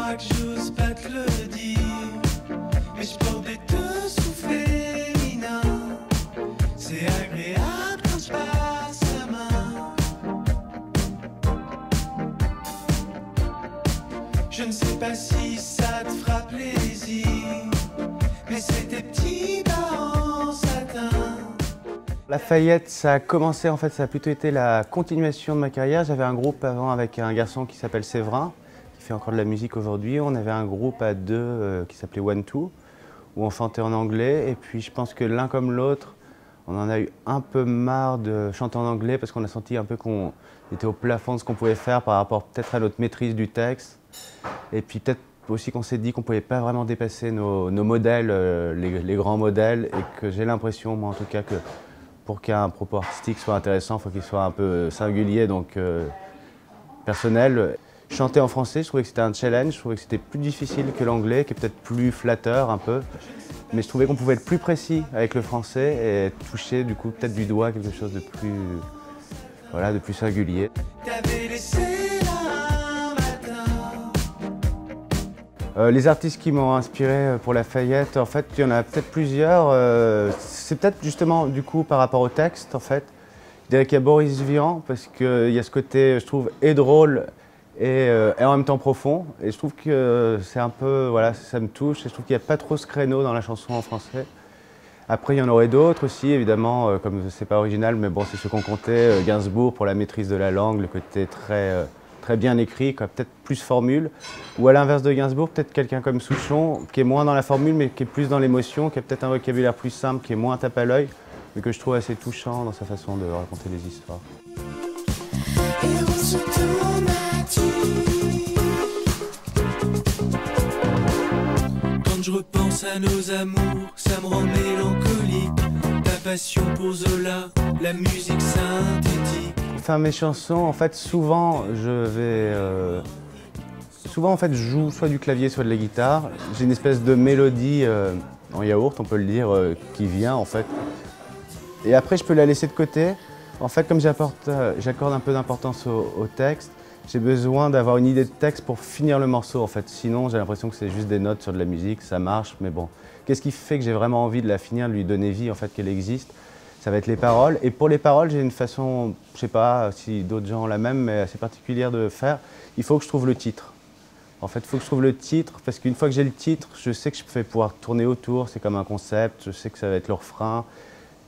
crois que j'ose pas te le dire, mais je porte des dessous féminins. C'est agréable quand je passe la main. Je ne sais pas si ça te fera plaisir, mais c'est tes petits bas en satin. Lafayette, ça a commencé, en fait, ça a plutôt été la continuation de ma carrière. J'avais un groupe avant avec un garçon qui s'appelle Séverin, qui fait encore de la musique aujourd'hui. On avait un groupe à deux qui s'appelait One Two, où on chantait en anglais. Et puis je pense que l'un comme l'autre, on en a eu un peu marre de chanter en anglais parce qu'on a senti un peu qu'on était au plafond de ce qu'on pouvait faire par rapport peut-être à notre maîtrise du texte. Et puis peut-être aussi qu'on s'est dit qu'on ne pouvait pas vraiment dépasser nos modèles, les grands modèles. Et que j'ai l'impression, moi en tout cas, que pour qu'un propos artistique soit intéressant, il faut qu'il soit un peu singulier, donc personnel. Chanter en français, je trouvais que c'était un challenge, je trouvais que c'était plus difficile que l'anglais, qui est peut-être plus flatteur un peu. Mais je trouvais qu'on pouvait être plus précis avec le français et toucher du coup peut-être du doigt quelque chose de plus, voilà, de plus singulier. Les artistes qui m'ont inspiré pour Lafayette, en fait, il y en a peut-être plusieurs. C'est peut-être justement du coup par rapport au texte, en fait. Je dirais qu'il y a Boris Vian, parce qu'il y a ce côté, je trouve, et drôle et en même temps profond. Et je trouve que c'est un peu, voilà, ça me touche. Et je trouve qu'il n'y a pas trop ce créneau dans la chanson en français. Après, il y en aurait d'autres aussi, évidemment, comme c'est pas original, mais bon, c'est ce qu'on comptait. Gainsbourg pour la maîtrise de la langue, le côté très bien écrit, peut-être plus formule. Ou à l'inverse de Gainsbourg, peut-être quelqu'un comme Souchon, qui est moins dans la formule, mais qui est plus dans l'émotion, qui a peut-être un vocabulaire plus simple, qui est moins tape à l'œil, mais que je trouve assez touchant dans sa façon de raconter les histoires. Quand je repense à nos amours, ça me rend mélancolique. Ta passion pour Zola, la musique synthétique. Enfin, mes chansons, en fait, souvent, je joue soit du clavier, soit de la guitare. J'ai une espèce de mélodie en yaourt, on peut le dire, qui vient, en fait. Et après, je peux la laisser de côté. En fait, comme j'accorde un peu d'importance au texte, j'ai besoin d'avoir une idée de texte pour finir le morceau, en fait. Sinon, j'ai l'impression que c'est juste des notes sur de la musique, ça marche, mais bon. Qu'est-ce qui fait que j'ai vraiment envie de la finir, de lui donner vie, en fait, qu'elle existe? Ça va être les paroles. Et pour les paroles, j'ai une façon, je sais pas si d'autres gens ont la même, mais assez particulière de faire. Il faut que je trouve le titre. En fait, il faut que je trouve le titre, parce qu'une fois que j'ai le titre, je sais que je vais pouvoir tourner autour, c'est comme un concept, je sais que ça va être le refrain,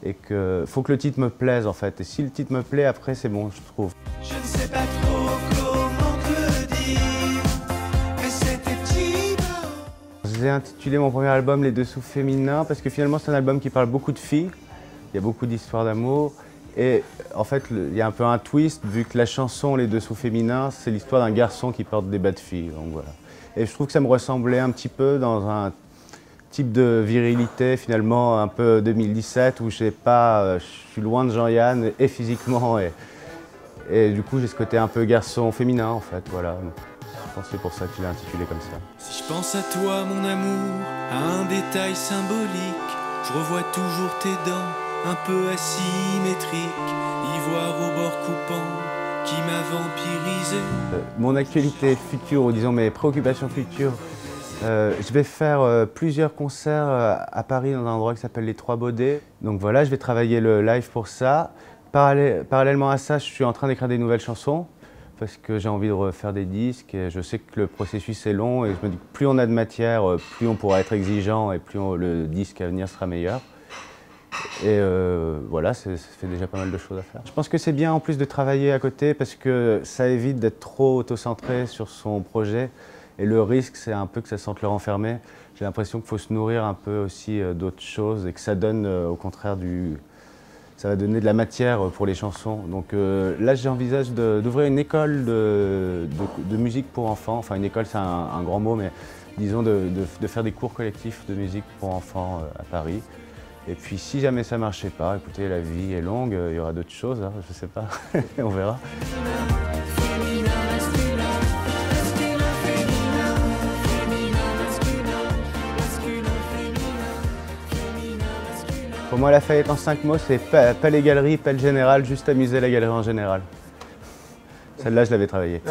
et que faut que le titre me plaise, en fait. Et si le titre me plaît, après, c'est bon, je trouve. Je ne sais pas trop comment te le dire, mais c'est tes petits mots. J'ai intitulé mon premier album Les Dessous féminins, parce que finalement, c'est un album qui parle beaucoup de filles. Il y a beaucoup d'histoires d'amour. Et en fait, il y a un peu un twist, vu que la chanson Les Dessous féminins, c'est l'histoire d'un garçon qui porte des bas de filles. Donc voilà. Et je trouve que ça me ressemblait un petit peu dans un type de virilité, finalement, un peu 2017, où je suis loin de Jean-Yann, et physiquement, et du coup, j'ai ce côté un peu garçon féminin, en fait. Voilà. Je pense que c'est pour ça que je l'ai intitulé comme ça. Si je pense à toi, mon amour, à un détail symbolique, je revois toujours tes dents, un peu asymétriques, ivoire au bord coupant, qui m'a vampirisé. Mon actualité future, ou disons mes préoccupations futures, je vais faire plusieurs concerts à Paris dans un endroit qui s'appelle les Trois Baudets. Donc voilà, je vais travailler le live pour ça. Parallèlement à ça, je suis en train d'écrire des nouvelles chansons parce que j'ai envie de refaire des disques et je sais que le processus est long et je me dis que plus on a de matière, plus on pourra être exigeant et plus le disque à venir sera meilleur. Et voilà, ça fait déjà pas mal de choses à faire. Je pense que c'est bien en plus de travailler à côté parce que ça évite d'être trop auto-centré sur son projet. Et le risque, c'est un peu que ça sente le renfermer. J'ai l'impression qu'il faut se nourrir un peu aussi d'autres choses et que ça donne au contraire ça va donner de la matière pour les chansons. Donc là, j'envisage d'ouvrir une école de musique pour enfants. Enfin, une école, c'est un grand mot, mais disons de faire des cours collectifs de musique pour enfants à Paris. Et puis si jamais ça ne marchait pas, écoutez, la vie est longue, il y aura d'autres choses, hein, je ne sais pas, on verra. Pour moi, Lafayette en 5 mots, c'est pas les galeries, pas le général, juste amuser la galerie en général. Celle-là, je l'avais travaillée.